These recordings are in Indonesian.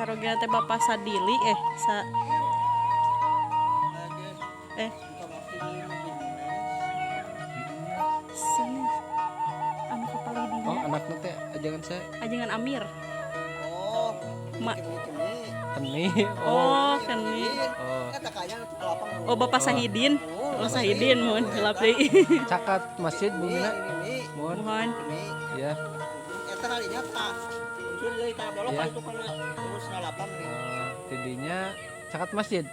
sarogana teh Bapak Sadili sanes anu kapalih dinya. Oh, anakna teh ajangan saya. Ajengan Amir. Oh, Keni. Oh, Keni. Oh. Oh, Bapak Sahidin. Oh, Sahidin mun gelap deui. Cakat masjid bumina. Mohon. Mohon. Ya. Eta kalinya Pak. Unsur deui ka bola Iya. itu kana terus nalapang nih. Tidinya cakat masjid.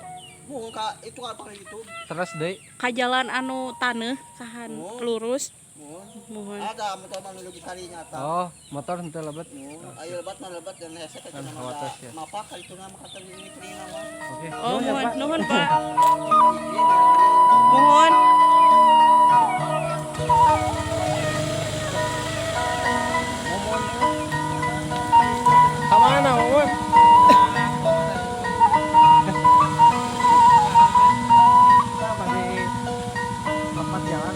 Mun ka itu apa itu? Terus deui. Ka jalan anu taneuh sahan lurus. Mun Mohon. ada motor menuju kalinya ta. Oh, motor henteu lebat. Ayo lebat na lebat dan hesek eta nama. Awatas ya. Mapa ka itu nama kata ini kering nama. Oke. Oh, Nuhun ya, mohon, Pak. nuhun Pak. Mohon. Kamana, Momon? Kita masih tempat jalan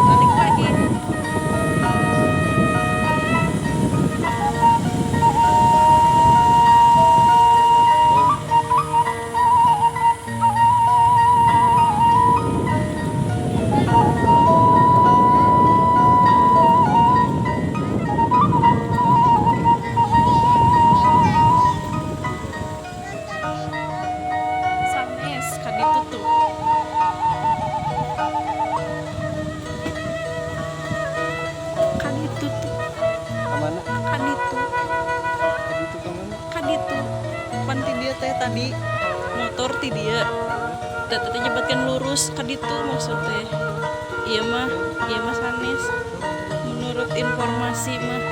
Balik lagi. Sanes kaditu tuh. Kaditu tuh. Kamana? Kaditu. Itu kamana? Kaditu. Pan ti dieu teh tadi motor ti dieu. Da teh nyebatkeun lurus kaditu maksudnya. Iya mah sanes. Menurut informasi mah